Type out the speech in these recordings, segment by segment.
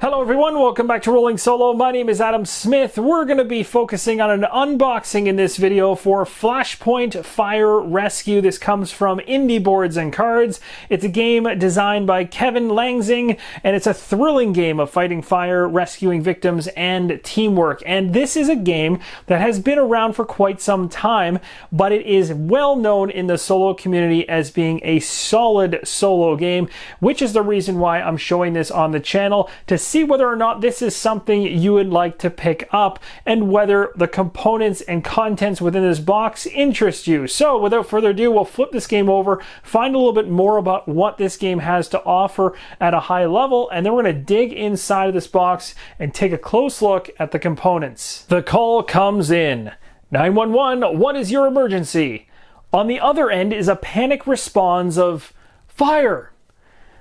Hello everyone, welcome back to Rolling Solo. My name is Adam Smith. We're going to be focusing on an unboxing in this video for Flashpoint Fire Rescue. This comes from Indie Boards and Cards. It's a game designed by Kevin Lanzing, and it's a thrilling game of fighting fire, rescuing victims, and teamwork. And this is a game that has been around for quite some time, but it is well known in the solo community as being a solid solo game, which is the reason why I'm showing this on the channel, to see whether or not this is something you would like to pick up and whether the components and contents within this box interest you. So without further ado, we'll flip this game over, find a little bit more about what this game has to offer at a high level, and then we're going to dig inside of this box and take a close look at the components. The call comes in. 911, what is your emergency? On the other end is a panic response of fire.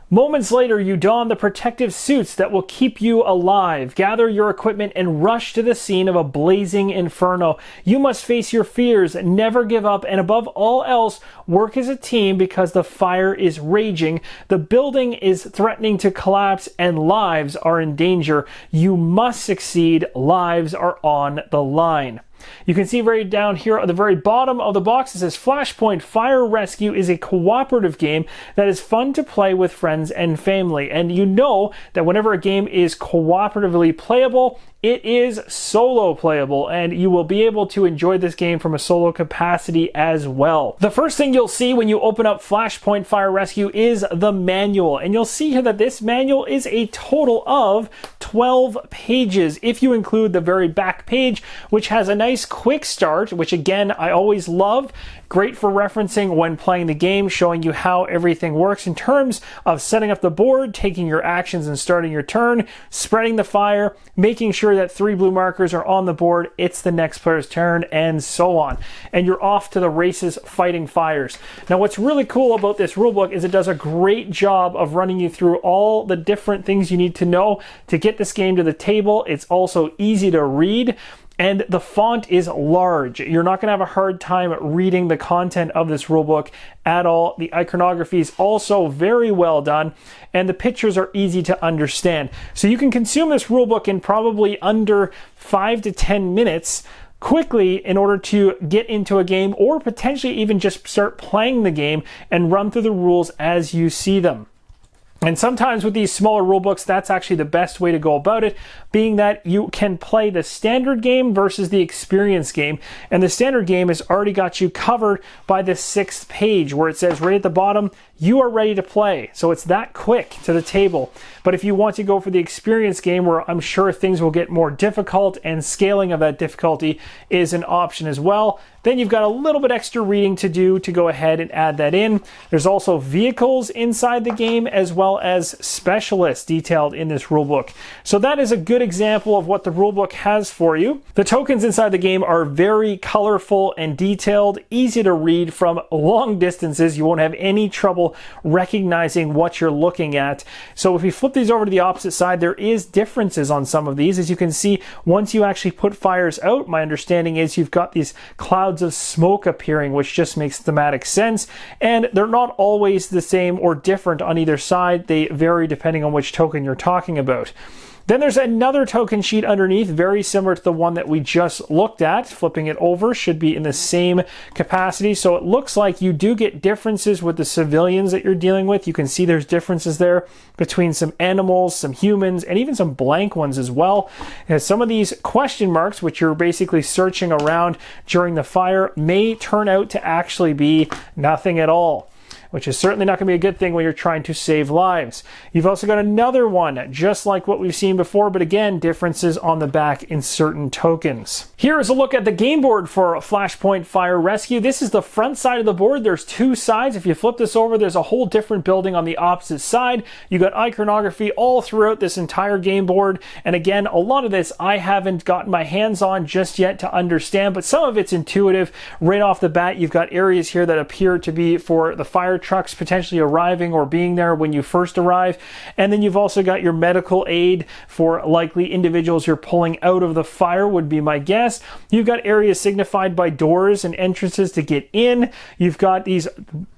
Moments later, you don the protective suits that will keep you alive. Gather your equipment and rush to the scene of a blazing inferno. You must face your fears, never give up, and above all else, work as a team because the fire is raging. The building is threatening to collapse and lives are in danger. You must succeed. Lives are on the line. You can see right down here at the very bottom of the box, it says Flashpoint Fire Rescue is a cooperative game that is fun to play with friends and family. And you know that whenever a game is cooperatively playable, it is solo playable, and you will be able to enjoy this game from a solo capacity as well. The first thing you'll see when you open up Flashpoint Fire Rescue is the manual, and you'll see here that this manual is a total of 12 pages if you include the very back page, which has a nice quick start, which again I always love. Great for referencing when playing the game, showing you how everything works in terms of setting up the board, taking your actions and starting your turn, spreading the fire, making sure that 3 blue markers are on the board, it's the next player's turn, and so on. And you're off to the races fighting fires. Now what's really cool about this rulebook is it does a great job of running you through all the different things you need to know to get this game to the table. It's also easy to read, and the font is large. You're not going to have a hard time reading the content of this rulebook at all. The iconography is also very well done, and the pictures are easy to understand. So you can consume this rulebook in probably under 5 to 10 minutes quickly in order to get into a game, or potentially even just start playing the game and run through the rules as you see them. And sometimes with these smaller rulebooks, that's actually the best way to go about it, being that you can play the standard game versus the experience game. And the standard game has already got you covered by the 6th page where it says right at the bottom, you are ready to play. So it's that quick to the table. But if you want to go for the experience game, where I'm sure things will get more difficult and scaling of that difficulty is an option as well, then you've got a little bit extra reading to do to go ahead and add that in. There's also vehicles inside the game as well as specialists detailed in this rulebook. So that is a good example of what the rulebook has for you. The tokens inside the game are very colorful and detailed, easy to read from long distances. You won't have any trouble recognizing what you're looking at. So if we flip these over to the opposite side, there is differences on some of these. As you can see, once you actually put fires out, my understanding is you've got these clouds of smoke appearing, which just makes thematic sense, and they're not always the same or different on either side. They vary depending on which token you're talking about. Then there's another token sheet underneath, very similar to the one that we just looked at. Flipping it over should be in the same capacity. So it looks like you do get differences with the civilians that you're dealing with. You can see there's differences there between some animals, some humans, and even some blank ones as well. And some of these question marks, which you're basically searching around during the fire, may turn out to actually be nothing at all, which is certainly not going to be a good thing when you're trying to save lives. You've also got another one, just like what we've seen before, but again, differences on the back in certain tokens. Here is a look at the game board for Flashpoint Fire Rescue. This is the front side of the board. There's 2 sides. If you flip this over, there's a whole different building on the opposite side. You got iconography all throughout this entire game board. And again, a lot of this I haven't gotten my hands on just yet to understand, but some of it's intuitive. Right off the bat, you've got areas here that appear to be for the fire trucks potentially arriving or being there when you first arrive. And then you've also got your medical aid for likely individuals you're pulling out of the fire, would be my guess. You've got areas signified by doors and entrances to get in. You've got these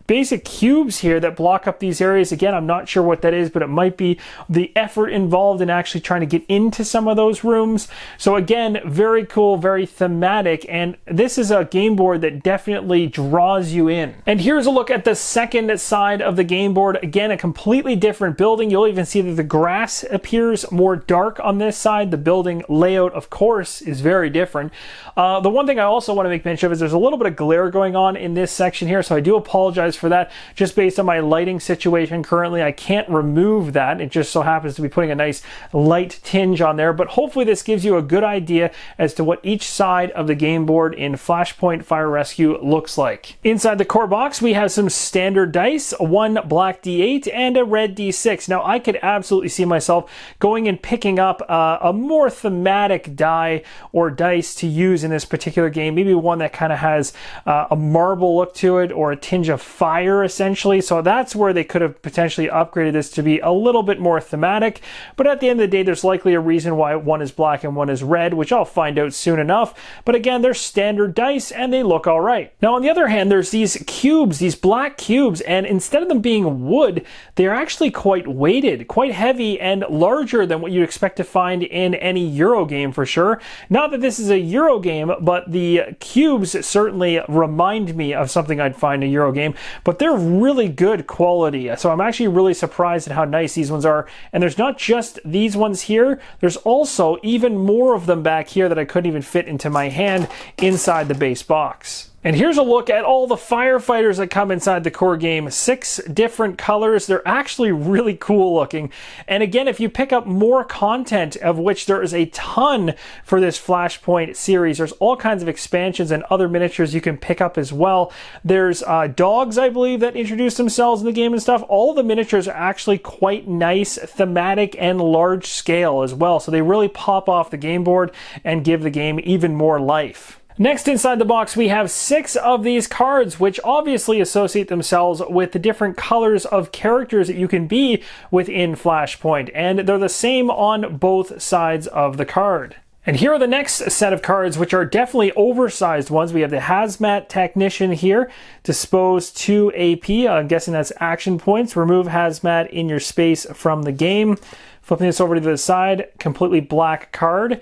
basic cubes here that block up these areas. Again, I'm not sure what that is, but it might be the effort involved in actually trying to get into some of those rooms. So again, very cool, very thematic, and this is a game board that definitely draws you in. And here's a look at the second side of the game board. Again, a completely different building. You'll even see that the grass appears more dark on this side. The building layout, of course, is very different. The one thing I also want to make mention of is there's a little bit of glare going on in this section here, so I do apologize for that. Just based on my lighting situation currently, I can't remove that. It just so happens to be putting a nice light tinge on there, but hopefully this gives you a good idea as to what each side of the game board in Flashpoint Fire Rescue looks like. Inside the core box, we have some standard dice, one black D8 and a red D6. Now, I could absolutely see myself going and picking up a more thematic die or dice to use in this particular game, maybe one that kind of has a marble look to it or a tinge of fire essentially. So that's where they could have potentially upgraded this to be a little bit more thematic, but at the end of the day there's likely a reason why one is black and one is red, which I'll find out soon enough. But again, they're standard dice and they look all right. Now on the other hand, there's these cubes, these black cubes, and instead of them being wood, they're actually quite weighted, quite heavy, and larger than what you'd expect to find in any Euro game for sure. Not that this is a Euro game, but the cubes certainly remind me of something I'd find in a Euro game, but they're really good quality. So I'm actually really surprised at how nice these ones are. And there's not just these ones here, there's also even more of them back here that I couldn't even fit into my hand inside the base box. And here's a look at all the firefighters that come inside the core game. 6 different colors. They're actually really cool looking. And again, if you pick up more content, of which there is a ton for this Flashpoint series, there's all kinds of expansions and other miniatures you can pick up as well. There's dogs, I believe, that introduce themselves in the game and stuff. All the miniatures are actually quite nice, thematic, and large scale as well. So they really pop off the game board and give the game even more life. Next inside the box, we have 6 of these cards, which obviously associate themselves with the different colors of characters that you can be within Flashpoint, and they're the same on both sides of the card. And here are the next set of cards, which are definitely oversized ones. We have the Hazmat Technician here, dispose 2 AP, I'm guessing that's action points. Remove Hazmat in your space from the game. Flipping this over to the side, completely black card.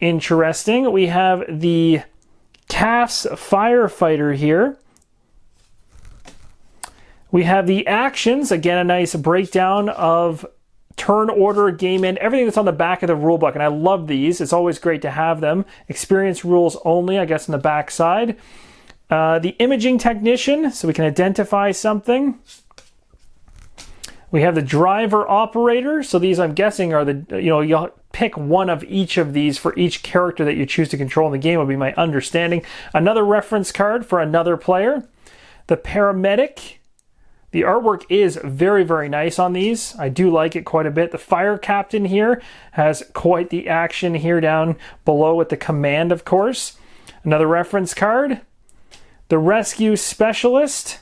Interesting. We have the CAF's Firefighter here. We have the actions, again a nice breakdown of turn order, game end, everything that's on the back of the rulebook, and I love these. It's always great to have them. Experience rules only, I guess, on the back side. The Imaging Technician, so we can identify something. We have the Driver Operator, so these I'm guessing are the, you'll pick one of each of these for each character that you choose to control in the game, would be my understanding. Another reference card for another player. The Paramedic. The artwork is very, very nice on these. I do like it quite a bit. The Fire Captain here has quite the action here down below with the command, of course. Another reference card. The Rescue Specialist.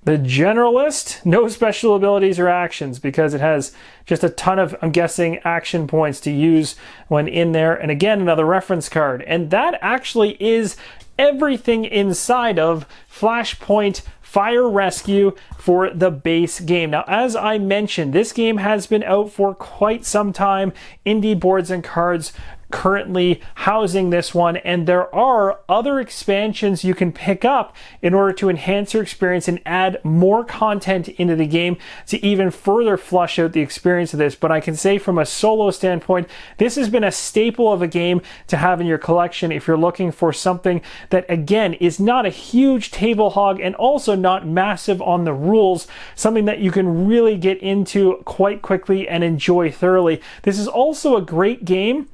The Generalist, no special abilities or actions because it has just a ton of, I'm guessing, action points to use when in there. And again, another reference card. And that actually is everything inside of Flashpoint Fire Rescue for the base game. Now, as I mentioned, this game has been out for quite some time. Indie Boards and Cards currently housing this one, and there are other expansions you can pick up in order to enhance your experience and add more content into the game to even further flush out the experience of this. But I can say from a solo standpoint, this has been a staple of a game to have in your collection if you're looking for something that, again, is not a huge table hog and also not massive on the rules, something that you can really get into quite quickly and enjoy thoroughly. This is also a great game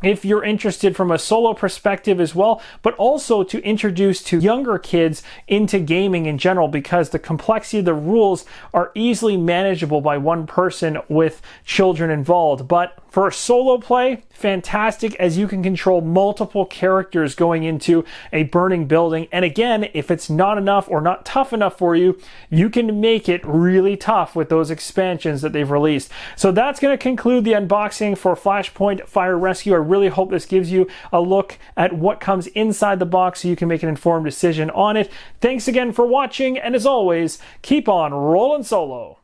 if you're interested from a solo perspective as well, but also to introduce to younger kids into gaming in general, because the complexity of the rules are easily manageable by one person with children involved. But for solo play, fantastic, as you can control multiple characters going into a burning building. And again, if it's not enough or not tough enough for you, you can make it really tough with those expansions that they've released. So that's going to conclude the unboxing for Flashpoint Fire Rescue. I really hope this gives you a look at what comes inside the box so you can make an informed decision on it. Thanks again for watching, and as always, keep on rolling solo.